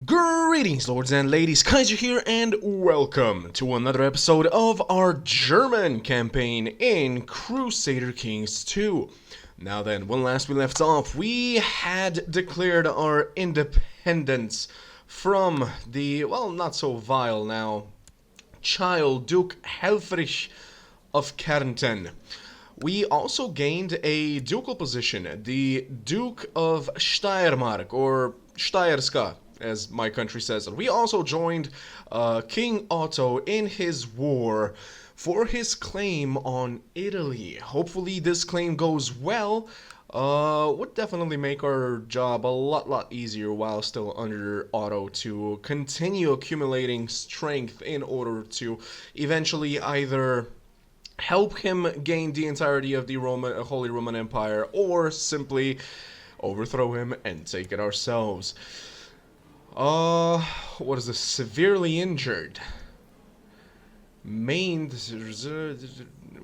Greetings, lords and ladies, Kaiser here, and welcome to another episode of our German campaign in Crusader Kings 2. Now then, when last we left off, we had declared our independence from the, well, not so vile now, child Duke Helfrich of Kärnten. We also gained a ducal position, the Duke of Steiermark, or Steierska, as my country says. We also joined King Otto in his war for his claim on Italy. Hopefully this claim goes well. Would definitely make our job a lot easier while still under Otto to continue accumulating strength in order to eventually either help him gain the entirety of the Holy Roman Empire, or simply overthrow him and take it ourselves. What is this? Severely injured. Maimed.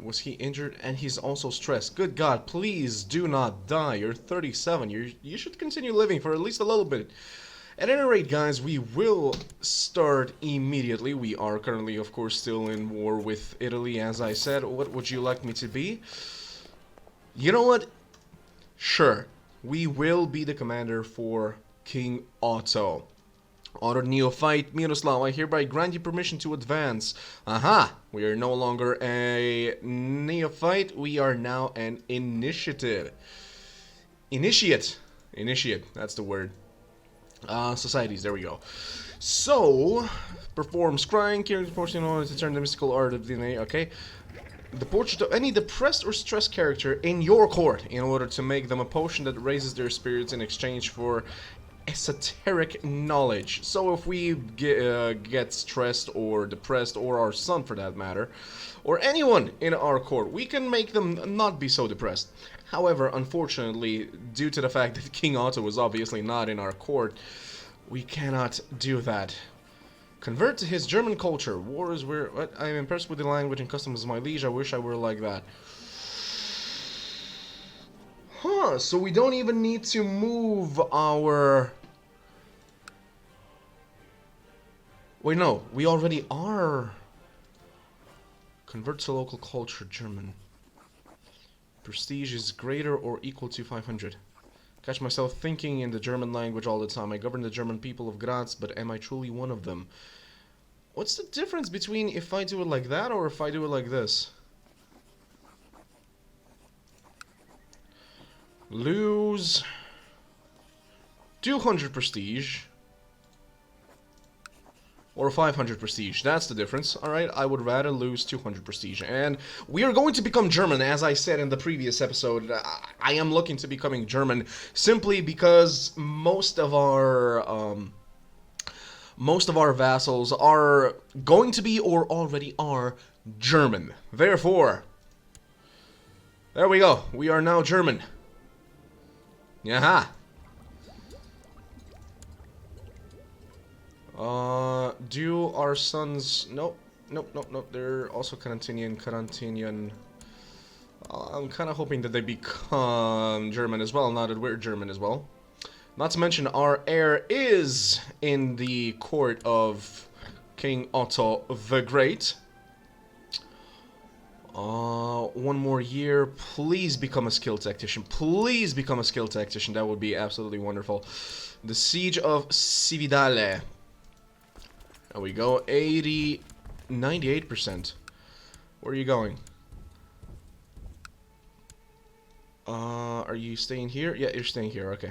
Was he injured? And he's also stressed. Good God, please do not die. You're 37. You should continue living for at least a little bit. At any rate, guys, we will start immediately. We are currently, of course, still in war with Italy, as I said. What would you like me to be? You know what? Sure. We will be the commander for King Otto. Honored Neophyte Miroslav, I hereby grant you permission to advance. Aha! We are no longer a neophyte, we are now an initiative. Initiate, that's the word. Societies, there we go. So, perform scrying, carrying portion in order to turn the mystical art of DNA, okay. The portrait of any depressed or stressed character in your court in order to make them a potion that raises their spirits in exchange for esoteric knowledge. So if we get stressed or depressed, or our son for that matter, or anyone in our court, we can make them not be so depressed. However, unfortunately, due to the fact that King Otto is obviously not in our court, we cannot do that. Convert to his German culture. War is where... I am impressed with the language and customs of my liege. I wish I were like that. Huh, so we don't even need to move our... Wait, no, we already are. Convert to local culture, German. Prestige is greater or equal to 500. Catch myself thinking in the German language all the time. I govern the German people of Graz, but am I truly one of them? What's the difference between if I do it like that or if I do it like this? Lose 200 prestige or 500 prestige. That's the difference. Alright, I would rather lose 200 prestige. And we are going to become German, as I said in the previous episode. I am looking to becoming German simply because most of our vassals are going to be or already are German. Therefore, there we go. We are now German. Yaha. Do our sons... Nope. They're also Carantinian. I'm kind of hoping that they become German as well, now that we're German as well. Not to mention, our heir is in the court of King Otto the Great. One more year. Please become a skill tactician. Please become a skill tactician. That would be absolutely wonderful. The Siege of Cividale. There we go. 98%. Where are you going? Are you staying here? Yeah, you're staying here. Okay.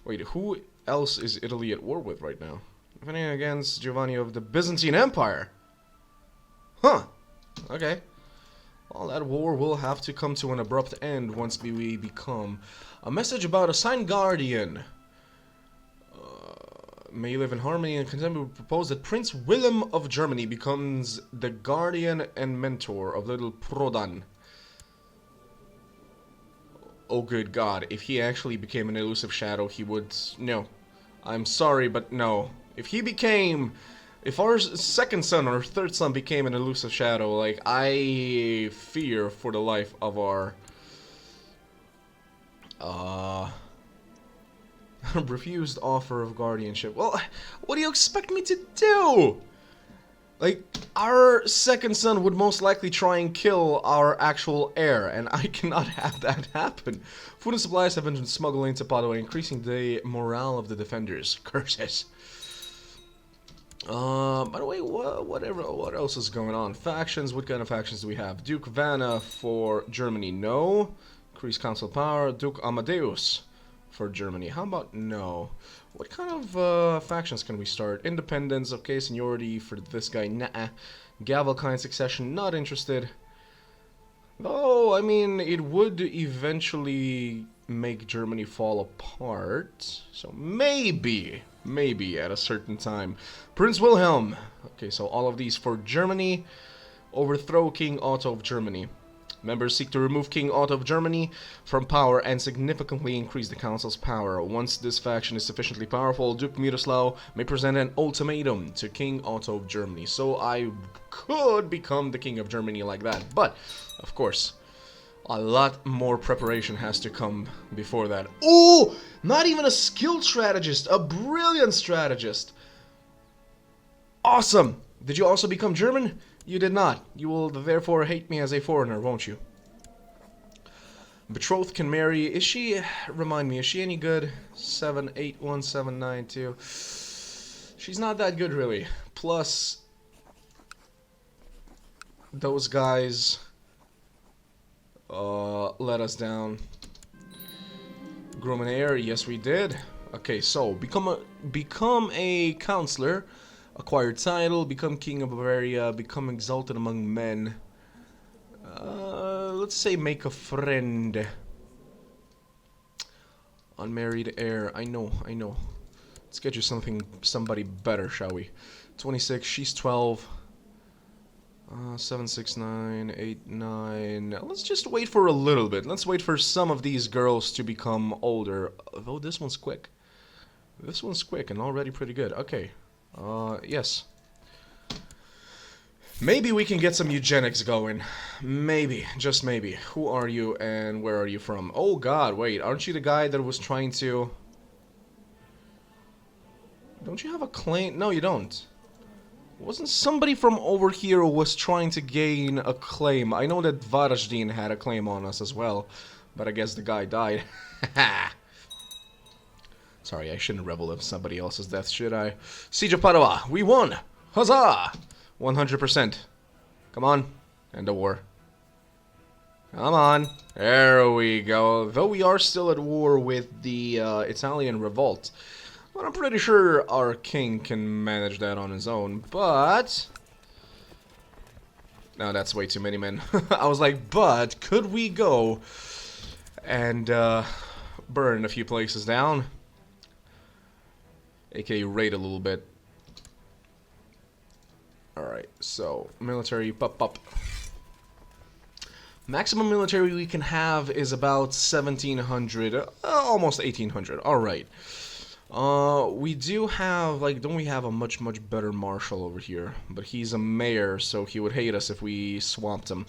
Wait, who else is Italy at war with right now? Defending against Giovanni of the Byzantine Empire. Huh. Okay. Well, that war will have to come to an abrupt end once we become. A message about a signed guardian. May you live in harmony and content. We propose that Prince Willem of Germany becomes the guardian and mentor of little Prodan. Oh good God, if he actually became an elusive shadow, he would... No. I'm sorry, but no. If our second son or third son became an elusive shadow, like, I fear for the life of our... Refused offer of guardianship. Well, what do you expect me to do? Like, our second son would most likely try and kill our actual heir, and I cannot have that happen. Food and supplies have been smuggled into Padua, increasing the morale of the defenders. Curses. By the way, what else is going on? Factions, what kind of factions do we have? Duke Vanna for Germany, no. Increase council power. Duke Amadeus for Germany, how about no? What kind of factions can we start? Independence, okay, seniority for this guy, nah. Gavelkind succession, not interested. Though, I mean, it would eventually make Germany fall apart. So maybe at a certain time. Prince Wilhelm. Okay, so all of these for Germany. Overthrow King Otto of Germany. Members seek to remove King Otto of Germany from power and significantly increase the council's power. Once this faction is sufficiently powerful, Duke Miroslav may present an ultimatum to King Otto of Germany. So I could become the King of Germany like that. But, of course, a lot more preparation has to come before that. Oh! Not even a skilled strategist! A brilliant strategist! Awesome! Did you also become German? You did not. You will therefore hate me as a foreigner, won't you? Betrothed can marry. Is she... Remind me, is she any good? 781792. She's not that good, really. Plus... Those guys... let us down. Groom and heir, yes we did. Okay, so, become a counselor. Acquire title, become king of Bavaria, become exalted among men. Let's say make a friend. Unmarried heir, I know. Let's get you somebody better, shall we? 26, she's 12. 7, 6, 9, 8, 9. Let's just wait for a little bit. Let's wait for some of these girls to become older. Although this one's quick. This one's quick and already pretty good. Okay. Yes. Maybe we can get some eugenics going. Maybe. Just maybe. Who are you and where are you from? Oh god, wait. Aren't you the guy that was trying to... Don't you have a claim? No, you don't. Wasn't somebody from over here who was trying to gain a claim? I know that Varajdin had a claim on us as well, but I guess the guy died. Sorry, I shouldn't revel in somebody else's death, should I? Siege of Padua, we won! Huzzah! 100%. Come on, end the war. Come on. There we go. Though we are still at war with the Italian revolt. But I'm pretty sure our king can manage that on his own, but... No, that's way too many men. I was like, but could we go and burn a few places down? AKA raid a little bit. Alright, so military pop. Maximum military we can have is about 1700, almost 1800. Alright. We do have, like, don't we have a much better marshal over here? But he's a mayor, so he would hate us if we swamped him.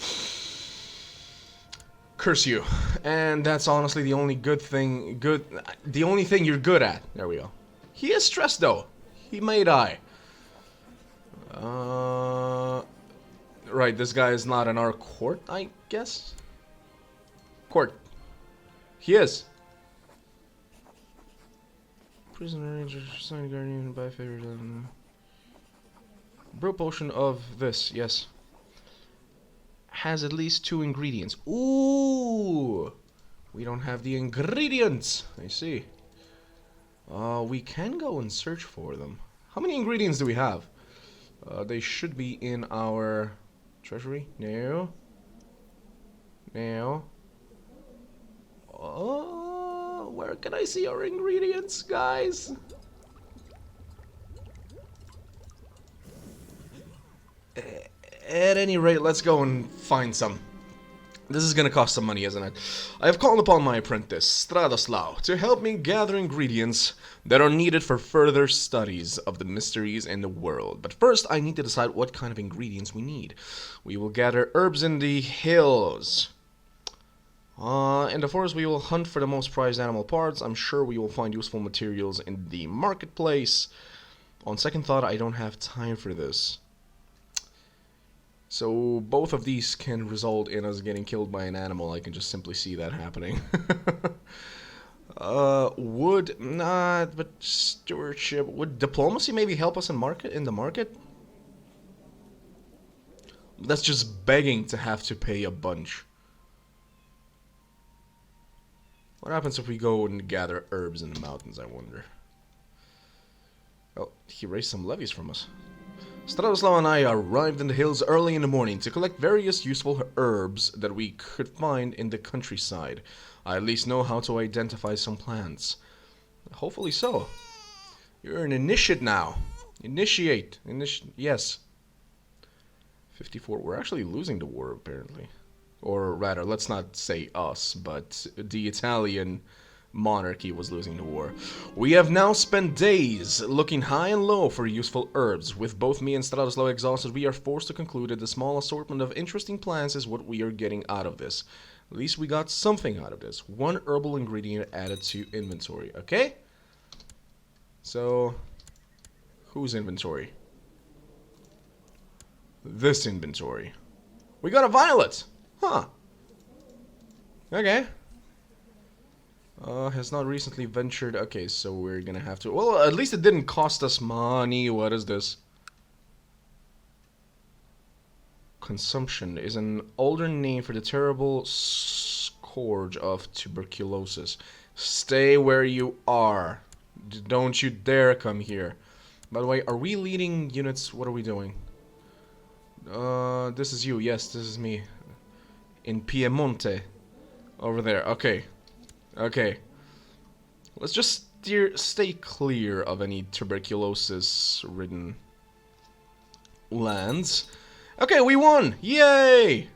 Curse you. And that's honestly the only the only thing you're good at. There we go. He is stressed, though. He may die. Right, this guy is not in our court, I guess? Court. He is. Prisoner, ranger, sign guardian, buy favors. Brew potion of this, yes. Has at least 2 ingredients. Ooh! We don't have the ingredients. I see. We can go and search for them. How many ingredients do we have? They should be in our treasury. No. Oh, where can I see our ingredients, guys? At any rate, let's go and find some. This is gonna cost some money, isn't it? I have called upon my apprentice, Stradoslaw, to help me gather ingredients that are needed for further studies of the mysteries in the world. But first, I need to decide what kind of ingredients we need. We will gather herbs in the hills. In the forest, we will hunt for the most prized animal parts. I'm sure we will find useful materials in the marketplace. On second thought, I don't have time for this. So both of these can result in us getting killed by an animal. I can just simply see that happening. Would not, but stewardship. Would diplomacy maybe help us in the market? That's just begging to have to pay a bunch. What happens if we go and gather herbs in the mountains, I wonder? Oh, he raised some levies from us. Stratoslav and I arrived in the hills early in the morning to collect various useful herbs that we could find in the countryside. I at least know how to identify some plants. Hopefully so. You're an initiate now. Initiate. Yes. 54. We're actually losing the war, apparently. Or rather, let's not say us, but the Italian monarchy was losing the war. We have now spent days looking high and low for useful herbs. With both me and Stratoslav exhausted, we are forced to conclude that the small assortment of interesting plants is what we are getting out of this. At least we got something out of this. One herbal ingredient added to inventory, okay? So, whose inventory? This inventory. We got a violet! Huh. Okay. Has not recently ventured. Okay, so we're gonna have to. Well, at least it didn't cost us money. What is this? Consumption is an older name for the terrible scourge of tuberculosis. Stay where you are. Don't you dare come here. By the way, are we leading units? What are we doing? This is you. Yes, this is me. In Piemonte. Over there. Okay. Okay. Let's just stay clear of any tuberculosis-ridden lands. Okay, we won! Yay!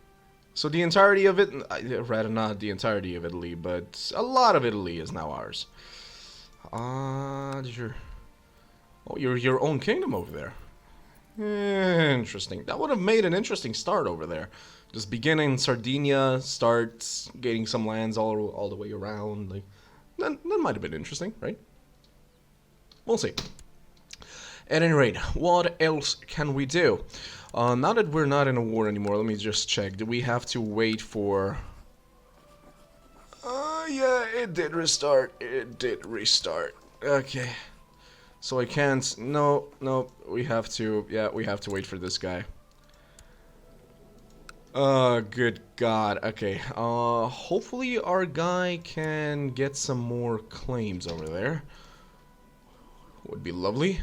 So the entirety of it, rather not the entirety of Italy, but a lot of Italy is now ours. Oh, you're your own kingdom over there. Interesting. That would have made an interesting start over there. Just begin in Sardinia, start getting some lands all the way around. Like that might have been interesting, right? We'll see. At any rate, what else can we do? Now that we're not in a war anymore, let me just check. Do we have to wait for... yeah, it did restart. It did restart. Okay. So I can't... No, we have to... Yeah, we have to wait for this guy. Good God. Okay. Hopefully our guy can get some more claims over there. Would be lovely.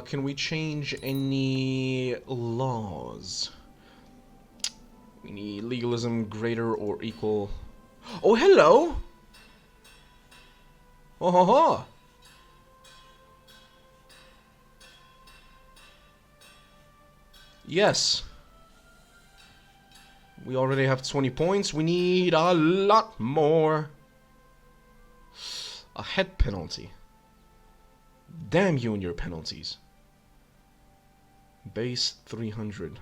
Can we change any laws? Any legalism greater or equal? Oh, hello! Oh, ho, ho. Yes. We already have 20 points. We need a lot more. A head penalty. Damn you and your penalties. Base 300.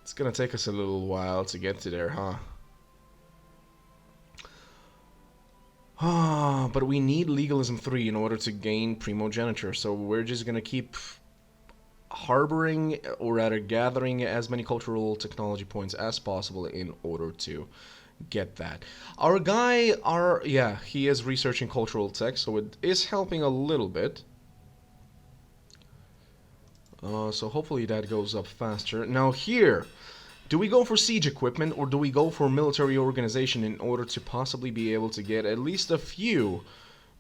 It's gonna take us a little while to get to there, huh? But we need legalism 3 in order to gain primogeniture, so we're just gonna keep harboring, or rather gathering, as many cultural technology points as possible in order to get that. Our guy, yeah, he is researching cultural tech, so it is helping a little bit. So hopefully that goes up faster. Now here, do we go for siege equipment or do we go for military organization in order to possibly be able to get at least a few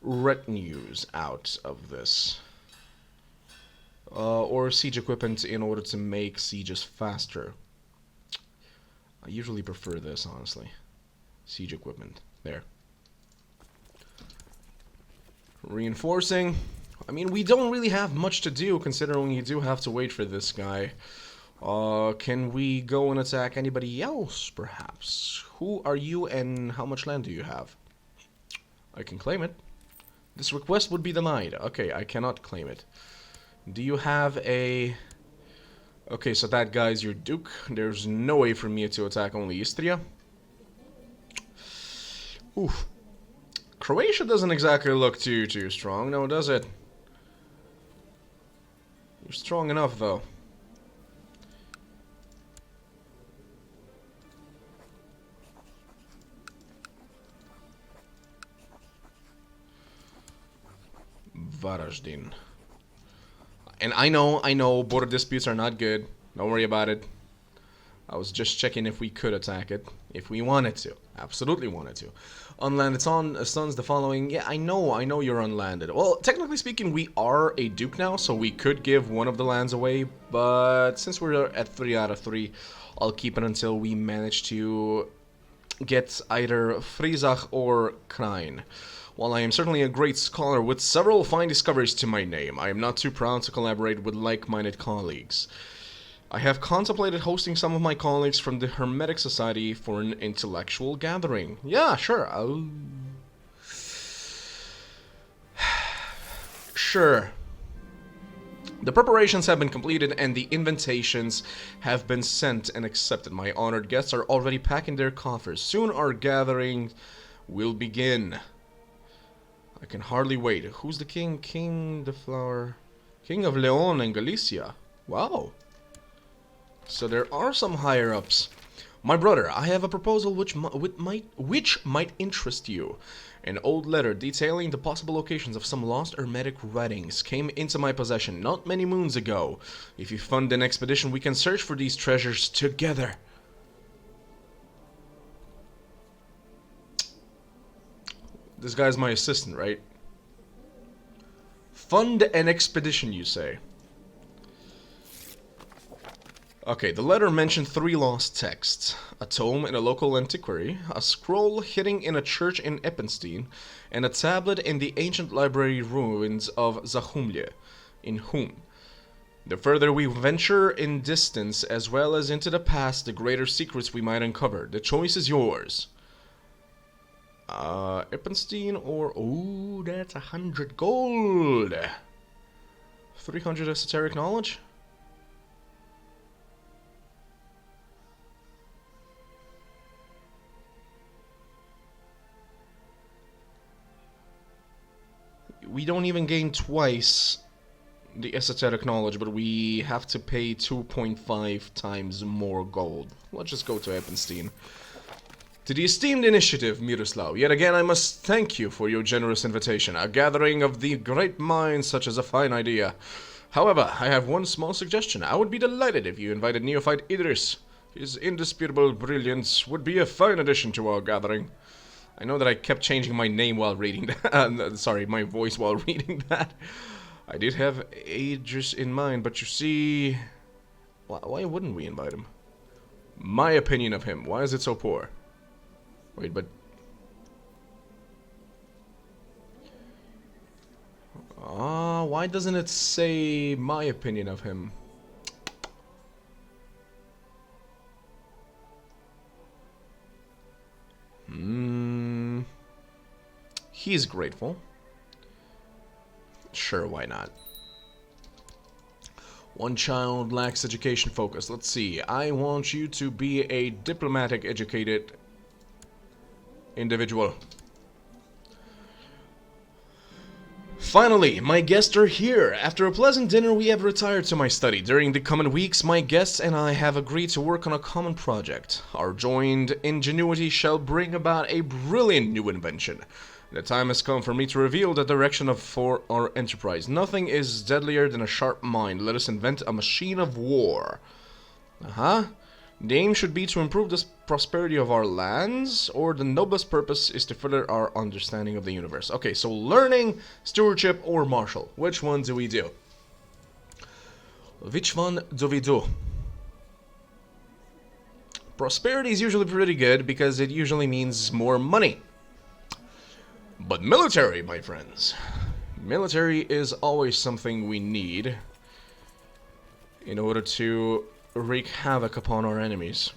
retinues out of this? Or siege equipment in order to make sieges faster. I usually prefer this, honestly. Siege equipment. There. Reinforcing. I mean, we don't really have much to do, considering you do have to wait for this guy. Can we go and attack anybody else, perhaps? Who are you and how much land do you have? I can claim it. This request would be denied. Okay, I cannot claim it. Do you have a... Okay, so that guy's your duke. There's no way for me to attack only Istria. Oof. Croatia doesn't exactly look too strong, no, does it? You're strong enough, though. Varaždin. And I know, border disputes are not good. Don't worry about it. I was just checking if we could attack it. If we wanted to. Absolutely wanted to. Unlanded sons, the following. Yeah, I know you're unlanded. Well, technically speaking, we are a duke now, so we could give one of the lands away. But since we're at 3 out of 3, I'll keep it until we manage to get either Frizach or Krain. While I am certainly a great scholar with several fine discoveries to my name, I am not too proud to collaborate with like-minded colleagues. I have contemplated hosting some of my colleagues from the Hermetic Society for an intellectual gathering. Yeah, sure. Sure. The preparations have been completed and the invitations have been sent and accepted. My honored guests are already packing their coffers. Soon our gathering will begin. I can hardly wait. Who's the king? King the Flower. King of Leon and Galicia. Wow. So there are some higher-ups. My brother, I have a proposal which might interest you. An old letter detailing the possible locations of some lost Hermetic writings came into my possession not many moons ago. If you fund an expedition, we can search for these treasures together. This guy's my assistant, right? Fund an expedition, you say? Okay, the letter mentioned 3 lost texts. A tome in a local antiquary, a scroll hidden in a church in Eppenstein, and a tablet in the ancient library ruins of Zahumlje, in Hun. The further we venture in distance, as well as into the past, the greater secrets we might uncover. The choice is yours. Eppenstein or... Oh, that's 100 gold! 300 esoteric knowledge? We don't even gain twice the esoteric knowledge, but we have to pay 2.5 times more gold. Let's just go to Eppenstein. To the esteemed initiative, Miroslav, yet again I must thank you for your generous invitation. A gathering of the great minds such as a fine idea. However, I have one small suggestion. I would be delighted if you invited neophyte Idris. His indisputable brilliance would be a fine addition to our gathering. I know that I kept changing my name while reading that. Sorry, my voice while reading that. I did have Idris in mind, but you see... Why wouldn't we invite him? My opinion of him. Why is it so poor? Wait, but... why doesn't it say my opinion of him? He's grateful. Sure, why not? One child lacks education focus. Let's see. I want you to be a diplomatic, educated individual. Finally, my guests are here. After a pleasant dinner, we have retired to my study. During the coming weeks, my guests and I have agreed to work on a common project. Our joined ingenuity shall bring about a brilliant new invention. The time has come for me to reveal the direction for our enterprise. Nothing is deadlier than a sharp mind. Let us invent a machine of war. The aim should be to improve the prosperity of our lands, or the noblest purpose is to further our understanding of the universe. Okay, so learning, stewardship, or martial. Which one do we do? Which one do we do? Prosperity is usually pretty good because it usually means more money. But military, my friends. Military is always something we need in order to wreak havoc upon our enemies.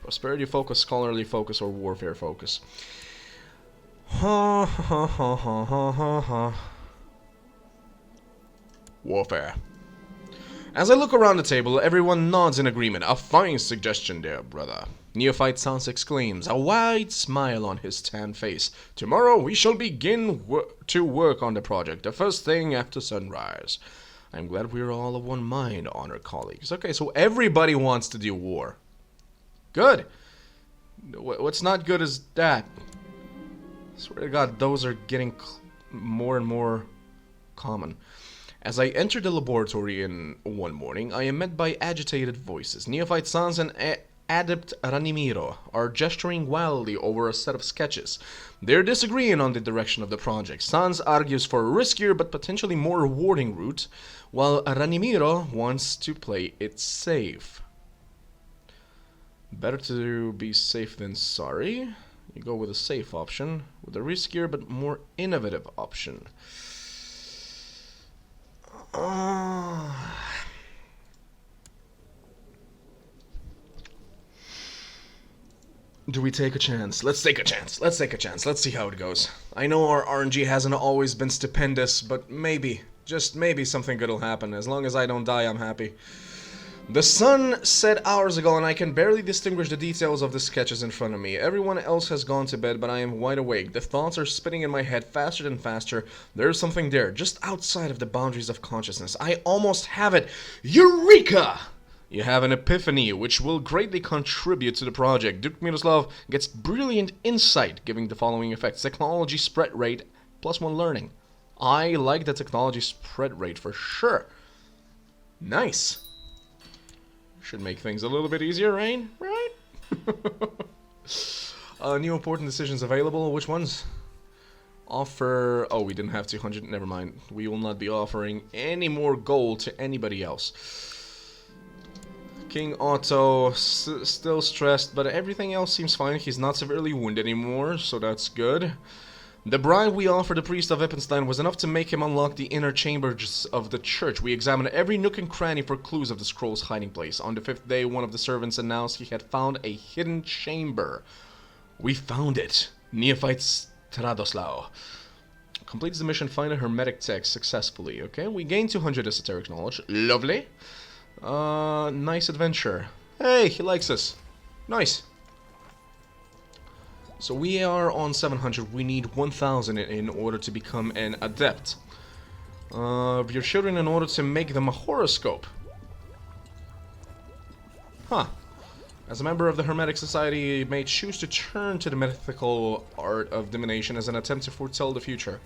Prosperity focus, scholarly focus, or warfare focus. Ha ha ha ha ha ha ha. Warfare. As I look around the table, everyone nods in agreement. A fine suggestion there, brother. Neophyte Sans exclaims, a wide smile on his tanned face. Tomorrow we shall begin to work on the project, the first thing after sunrise. I'm glad we're all of one mind, honored colleagues. Okay, so everybody wants to do war. Good. What's not good is that. I swear to God, those are getting more and more common. As I enter the laboratory one morning, I am met by agitated voices. Neophyte Sans and Adept Ranimiro are gesturing wildly over a set of sketches. They're disagreeing on the direction of the project. Sans argues for a riskier but potentially more rewarding route, while Ranimiro wants to play it safe. Better to be safe than sorry. You go with a safe option, with a riskier but more innovative option. Do we take a chance? Let's take a chance. Let's take a chance. Let's see how it goes. I know our RNG hasn't always been stupendous, but maybe, just maybe something good will happen. As long as I don't die, I'm happy. The sun set hours ago and I can barely distinguish the details of the sketches in front of me. Everyone else has gone to bed, but I am wide awake. The thoughts are spinning in my head faster and faster. There's something there, just outside of the boundaries of consciousness. I almost have it. Eureka! You have an epiphany, which will greatly contribute to the project. Duke Miroslav gets brilliant insight, giving the following effects. Technology spread rate, +1 learning. I like the technology spread rate for sure. Nice. Should make things a little bit easier, right? Right? New important decisions available. Which ones? Offer... Oh, we didn't have 200. Never mind. We will not be offering any more gold to anybody else. King Otto, still stressed, but everything else seems fine. He's not severely wounded anymore, so that's good. The bribe we offered the priest of Eppenstein was enough to make him unlock the inner chambers of the church. We examined every nook and cranny for clues of the scroll's hiding place. On the 5th day, one of the servants announced he had found a hidden chamber. We found it. Neophyte Stradoslaw completes the mission, find a Hermetic text successfully. Okay, we gained 200 esoteric knowledge. Lovely. Nice adventure. Hey, he likes us. Nice. So we are on 700. We need 1,000 in order to become an adept. Your children in order to make them a horoscope. Huh. As a member of the Hermetic Society, you may choose to turn to the mythical art of divination as an attempt to foretell the future.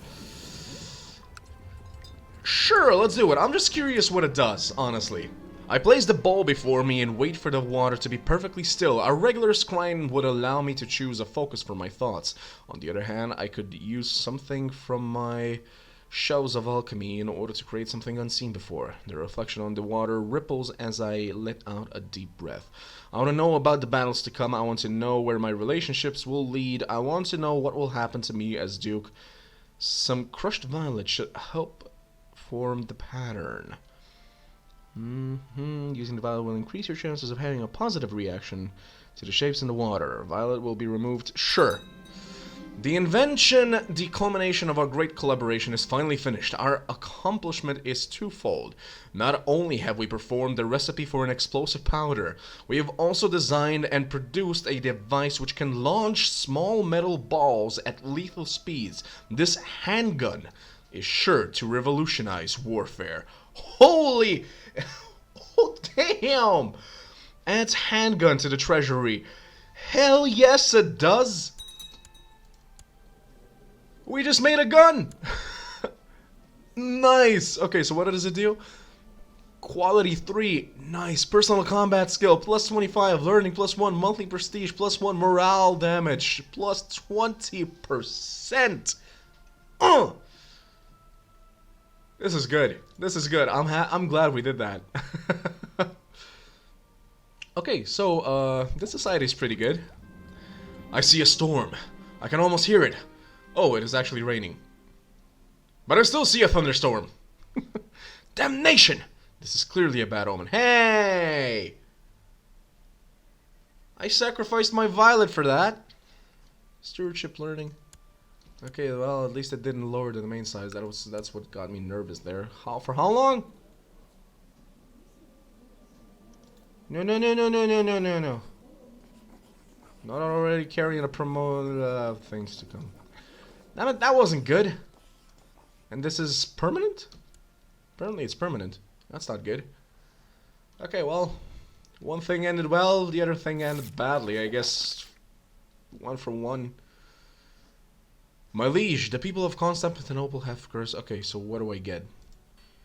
Sure, let's do it. I'm just curious what it does, honestly. I place the bowl before me and wait for the water to be perfectly still. A regular scrying would allow me to choose a focus for my thoughts. On the other hand, I could use something from my shelves of alchemy in order to create something unseen before. The reflection on the water ripples as I let out a deep breath. I want to know about the battles to come. I want to know where my relationships will lead. I want to know what will happen to me as Duke. Some crushed violet should help form the pattern. Using the violet will increase your chances of having a positive reaction to the shapes in the water. Violet will be removed. Sure. The invention, the culmination of our great collaboration, is finally finished. Our accomplishment is twofold. Not only have we performed the recipe for an explosive powder, we have also designed and produced a device which can launch small metal balls at lethal speeds. This handgun is sure to revolutionize warfare. Holy... Oh, damn! Adds handgun to the treasury. Hell yes, it does! We just made a gun! Nice! Okay, so what does it do? Quality 3. Nice. Personal combat skill. +25. Learning. +1. Monthly prestige. +1. Morale damage. +20%. This is good. This is good. I'm glad we did that. Okay, so this society is pretty good. I see a storm. I can almost hear it. Oh, it is actually raining. But I still see a thunderstorm. Damnation! This is clearly a bad omen. Hey! I sacrificed my violet for that. Stewardship learning. Okay, well, at least it didn't lower the domain size. That's what got me nervous there. For how long? No. Not already carrying a promote things to come. Damn it, that wasn't good. And this is permanent? Apparently it's permanent. That's not good. Okay, well, one thing ended well, the other thing ended badly. I guess 1 for 1. My liege, the people of Constantinople have cursed. Okay, so what do I get?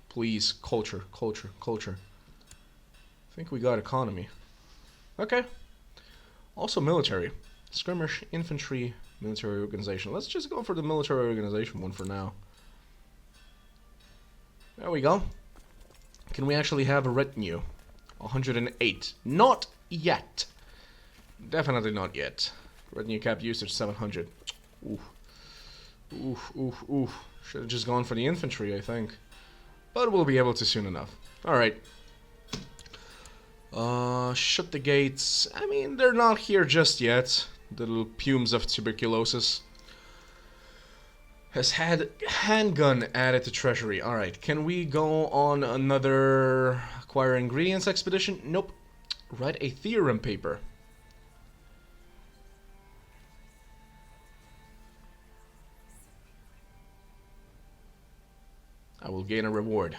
Please, culture, culture, culture. I think we got economy. Okay. Also military. Skirmish, infantry, military organization. Let's just go for the military organization one for now. There we go. Can we actually have a retinue? 108. Not yet. Definitely not yet. Retinue cap usage 700. Oof. Oof, oof, oof. Should have just gone for the infantry, I think. But we'll be able to soon enough. Alright. Shut the gates. I mean, they're not here just yet. The little pumes of tuberculosis. Has had handgun added to treasury. Alright, can we go on another acquire ingredients expedition? Nope. Write a theorem paper. I will gain a reward.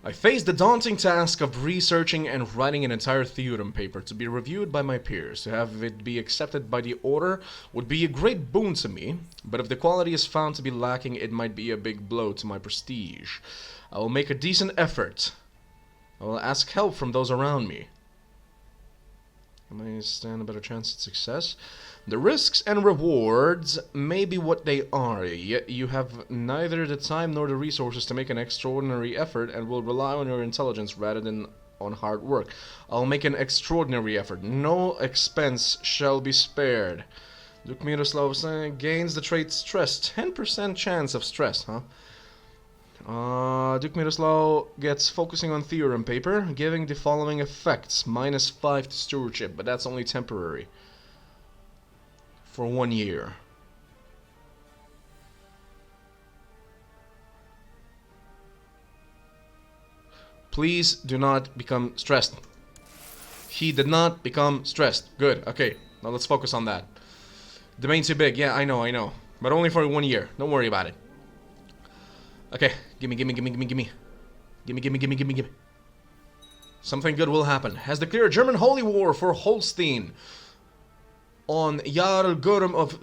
I faced the daunting task of researching and writing an entire theorem paper to be reviewed by my peers. To have it be accepted by the order would be a great boon to me, but if the quality is found to be lacking, it might be a big blow to my prestige. I will make a decent effort. I will ask help from those around me. I may stand a better chance at success. The risks and rewards may be what they are, yet you have neither the time nor the resources to make an extraordinary effort and will rely on your intelligence rather than on hard work. I'll make an extraordinary effort. No expense shall be spared. Duke Miroslav gains the trait stress. 10% chance of stress, huh? Duke Miroslav gets focusing on theorem paper, giving the following effects. -5 to stewardship, but that's only temporary. For 1 year. Please do not become stressed. He did not become stressed. Good. Okay. Now let's focus on that. Domain too big. Yeah, I know. But only for 1 year. Don't worry about it. Okay. Gimme. Gimme. Something good will happen. Has declared German holy war for Holstein. On Jarl Gurm of...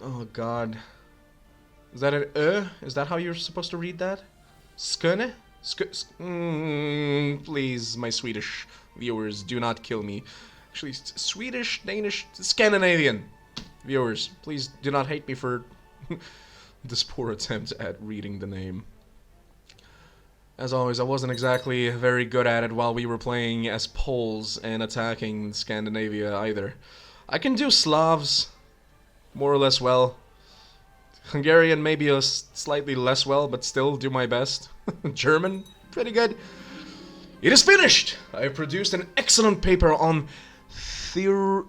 Oh, God. Is that an Is that how you're supposed to read that? Skåne? Please, my Swedish viewers, do not kill me. Actually, Swedish, Danish, Scandinavian viewers, please do not hate me for this poor attempt at reading the name. As always, I wasn't exactly very good at it while we were playing as Poles and attacking Scandinavia either. I can do Slavs more or less well. Hungarian maybe slightly less well, but still do my best. German, pretty good. It is finished! I have produced an excellent paper on theurgic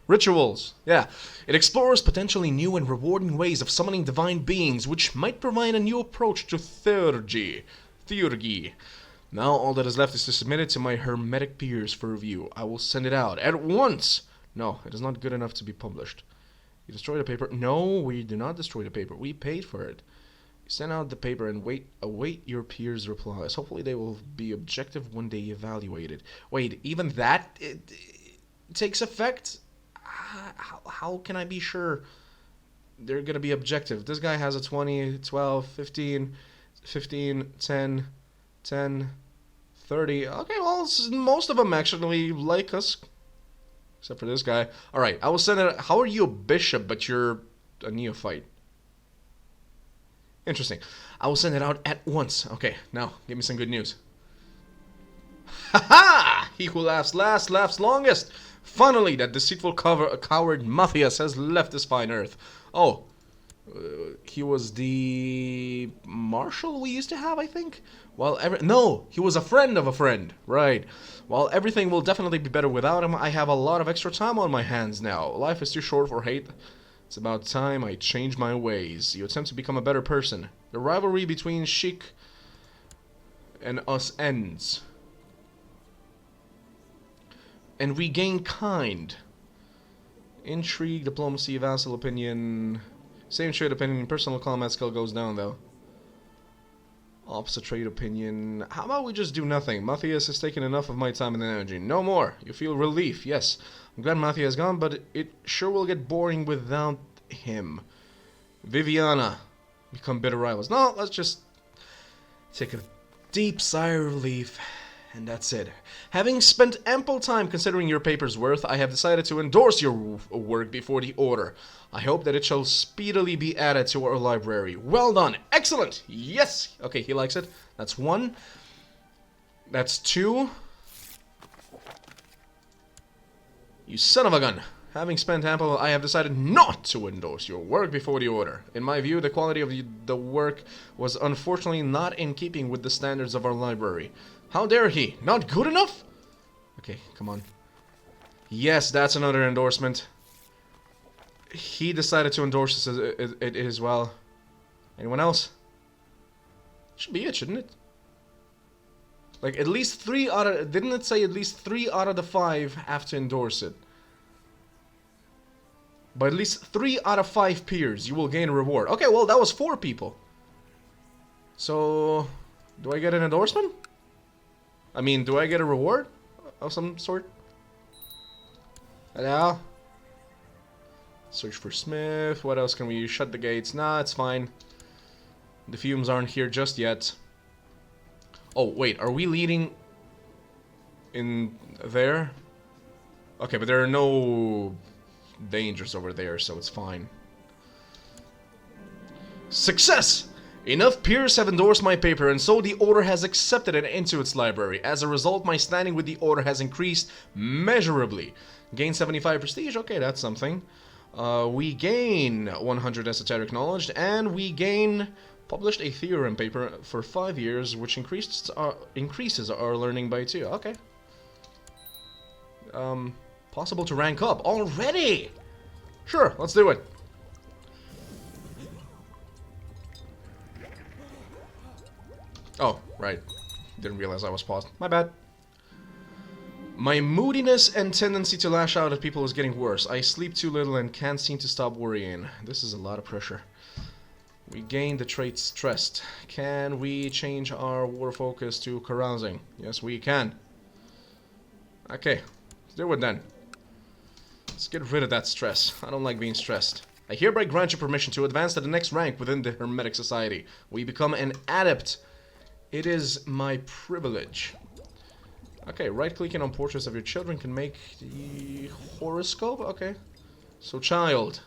rituals. Yeah, it explores potentially new and rewarding ways of summoning divine beings, which might provide a new approach to theurgy. Now all that is left is to submit it to my Hermetic peers for review. I will send it out at once. No, it is not good enough to be published. You destroy the paper? No, we do not destroy the paper. We paid for it. You send out the paper and await your peers' replies. Hopefully they will be objective when they evaluate it. Wait, even that it takes effect? How can I be sure they're going to be objective? This guy has a 20, 12, 15, 10, 30. Okay, well, most of them actually like us. Except for this guy. Alright, I will send it. How are you a bishop, but you're a neophyte? Interesting. I will send it out at once. Okay, now, give me some good news. Ha-ha! He who laughs last laughs longest. Finally, that deceitful coward Matthias has left this fine earth. Oh. He was the marshal we used to have, I think? No, he was a friend of a friend. Right. While everything will definitely be better without him, I have a lot of extra time on my hands now. Life is too short for hate. It's about time I change my ways. You attempt to become a better person. The rivalry between Sheik and us ends. And we gain kind. Intrigue, diplomacy, vassal opinion. Same trade opinion. Personal combat skill goes down though. Opposite trade opinion. How about we just do nothing? Matthias has taken enough of my time and energy. No more. You feel relief. Yes. I'm glad Matthias is gone, but it sure will get boring without him. Viviana. Become bitter rivals. No, let's just take a deep sigh of relief. And that's it. Having spent ample time considering your paper's worth, I have decided to endorse your work before the order. I hope that it shall speedily be added to our library. Well done. Excellent. Yes. Okay, he likes it. That's 1. That's 2. You son of a gun. Having spent ample, I have decided not to endorse your work before the order. In my view, the quality of the work was unfortunately not in keeping with the standards of our library. How dare he? Not good enough? Okay, come on. Yes, that's another endorsement. He decided to endorse it as well. Anyone else? Should be it, shouldn't it? Like, at least 3 out of... Didn't it say at least 3 out of the 5 have to endorse it? By at least 3 out of 5 peers, you will gain a reward. Okay, well, that was 4 people. So, do I get an endorsement? I mean, do I get a reward of some sort? Hello? Search for Smith. What else can we use? Shut the gates. Nah, it's fine. The fumes aren't here just yet. Oh, wait. Are we leading in there? Okay, but there are no dangers over there, so it's fine. Success! Enough peers have endorsed my paper, and so the Order has accepted it into its library. As a result, my standing with the Order has increased measurably. Gain 75 prestige, okay, that's something. We gain 100 esoteric knowledge, and we gain published a theorem paper for 5 years, which increases our learning by 2. Okay. Possible to rank up already. Sure, let's do it. Oh, right. Didn't realize I was paused. My bad. My moodiness and tendency to lash out at people is getting worse. I sleep too little and can't seem to stop worrying. This is a lot of pressure. We gain the trait stressed. Can we change our war focus to carousing? Yes, we can. Okay, let's do it then. Let's get rid of that stress. I don't like being stressed. I hereby grant you permission to advance to the next rank within the Hermetic Society. We become an adept. It is my privilege. Okay, right-clicking on portraits of your children can make the horoscope? Okay. So, child.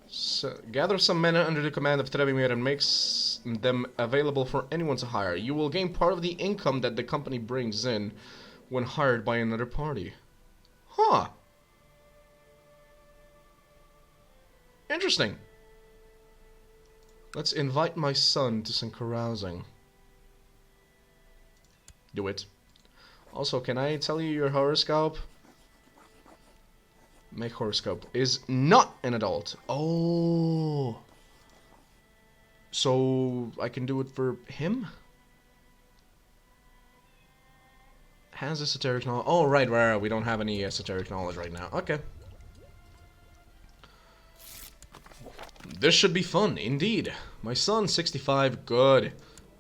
So, gather some men under the command of Trebimir and makes them available for anyone to hire. You will gain part of the income that the company brings in when hired by another party. Huh. Interesting. Let's invite my son to some carousing. Do it. Also, can I tell you your horoscope? My horoscope is not an adult. Oh. So, I can do it for him? Has esoteric knowledge. Oh, right. We don't have any esoteric knowledge right now. Okay. This should be fun, indeed. My son, 65, good.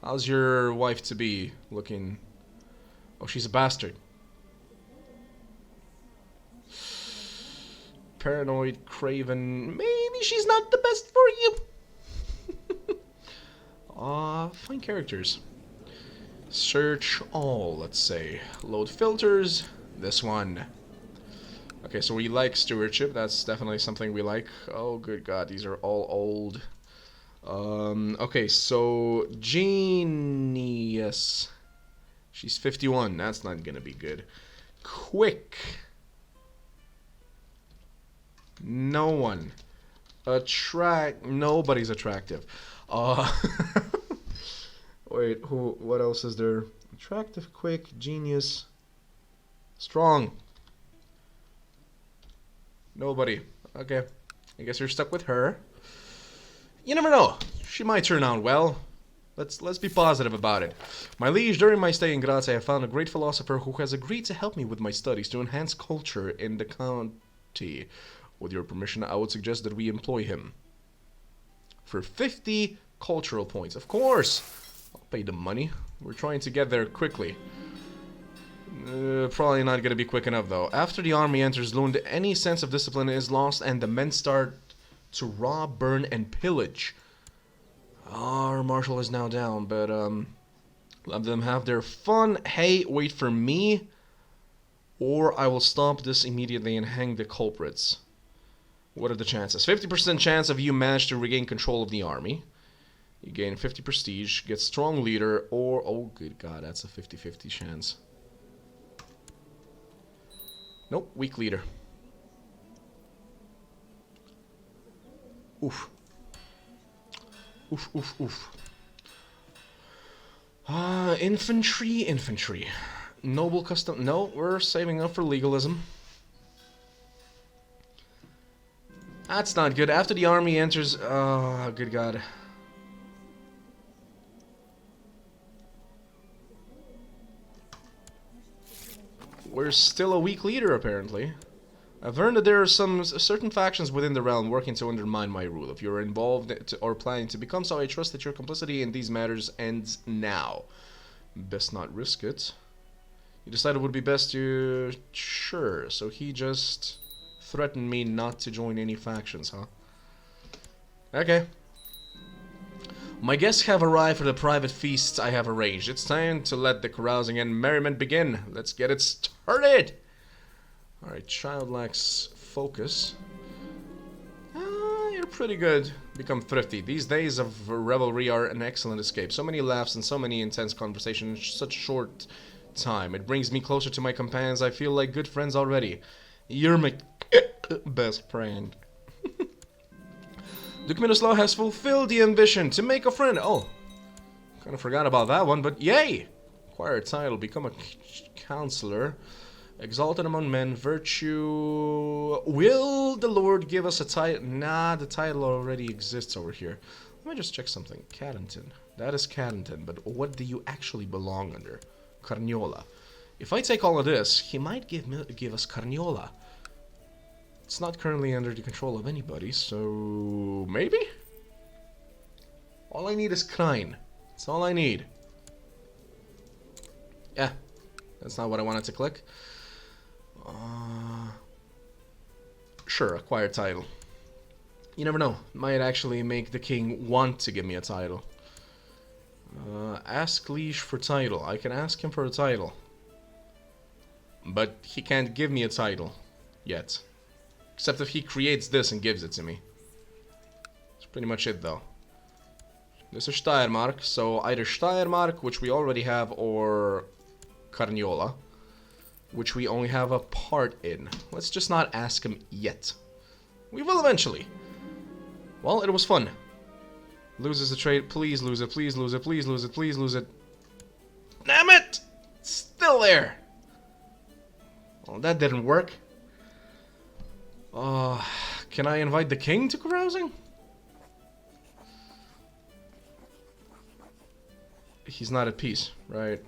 How's your wife-to-be looking? Oh, she's a bastard. Paranoid, craven. Maybe she's not the best for you. Find characters. Search all, let's say. Load filters. This one. Okay, so we like stewardship. That's definitely something we like. Oh, good God, these are all old. Okay, so genius. She's 51. That's not gonna be good. Quick. No one. Nobody's attractive. Wait, what else is there? Attractive, quick, genius, strong. Nobody. Okay. I guess you're stuck with her. You never know. She might turn out well. Let's be positive about it. My liege, during my stay in Graz, I have found a great philosopher who has agreed to help me with my studies to enhance culture in the county. With your permission, I would suggest that we employ him. For 50 cultural points. Of course! I'll pay the money. We're trying to get there quickly. Probably not gonna be quick enough, though. After the army enters Lund, any sense of discipline is lost and the men start to rob, burn, and pillage. Our marshal is now down, but let them have their fun. Hey, wait for me, or I will stop this immediately and hang the culprits. What are the chances? 50% chance of you manage to regain control of the army. You gain 50 prestige, get strong leader, or... Oh, good God, that's a 50-50 chance. Nope, weak leader. Oof. Oof, oof, oof. Infantry. Noble custom... No, we're saving up for legalism. That's not good. After the army enters... Oh, good God. We're still a weak leader, apparently. I've learned that there are some certain factions within the realm working to undermine my rule. If you're involved or planning to become so, I trust that your complicity in these matters ends now. Best not risk it. You decided it would be best to... Sure, so he just threatened me not to join any factions, huh? Okay. My guests have arrived for the private feasts I have arranged. It's time to let the carousing and merriment begin. Let's get it started! Alright, child lacks focus. You're pretty good. Become thrifty. These days of revelry are an excellent escape. So many laughs and so many intense conversations in such a short time. It brings me closer to my companions. I feel like good friends already. You're my best friend. Duke Miroslav has fulfilled the ambition to make a friend. Oh, kind of forgot about that one, but yay! Acquire a title, become a counselor. Exalted among men, virtue... Will the Lord give us a title? Nah, the title already exists over here. Let me just check something. Cadenton. That is Cadenton, but what do you actually belong under? Carniola. If I take all of this, he might give us Carniola. It's not currently under the control of anybody, so... maybe? All I need is Krain. That's all I need. Yeah, that's not what I wanted to click. Sure, acquire title. You never know. Might actually make the king want to give me a title. Ask Liege for title. I can ask him for a title. But he can't give me a title. Yet. Except if he creates this and gives it to me. That's pretty much it, though. This is Steiermark, so either Steiermark, which we already have, or Carniola, which we only have a part in. Let's just not ask him yet. We will eventually. Well, it was fun. Loses the trade. Please lose it. Please lose it. Please lose it. Please lose it. Damn it! It's still there. Well, that didn't work. Can I invite the king to carousing? He's not at peace, right?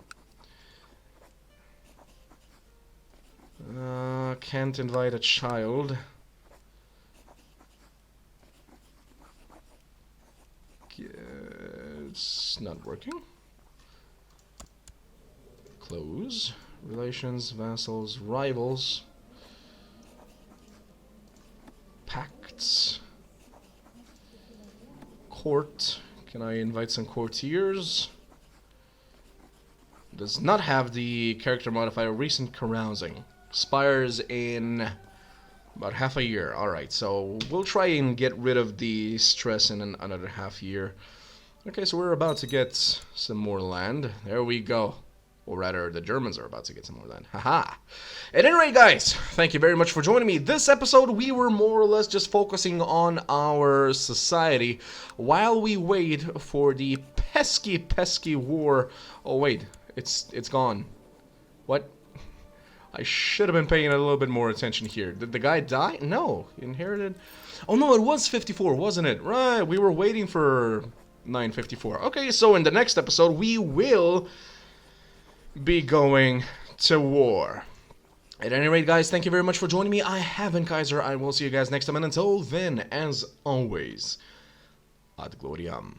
Can't invite a child. It's not working. Close. Relations, vassals, rivals. Pacts. Court. Can I invite some courtiers? Does not have the character modifier recent carousing. Expires in about half a year. Alright, so we'll try and get rid of the stress in another half year. Okay, so we're about to get some more land. There we go. Or rather, the Germans are about to get some more land. Haha. At any rate, guys, thank you very much for joining me. This episode, we were more or less just focusing on our society while we wait for the pesky war. Oh, wait. It's gone. What? I should have been paying a little bit more attention here. Did the guy die? No. He inherited... Oh, no, it was 54, wasn't it? Right, we were waiting for 954. Okay, so in the next episode, we will be going to war. At any rate, guys, thank you very much for joining me. I have been Kaiser. I will see you guys next time, and until then, as always, ad gloriam.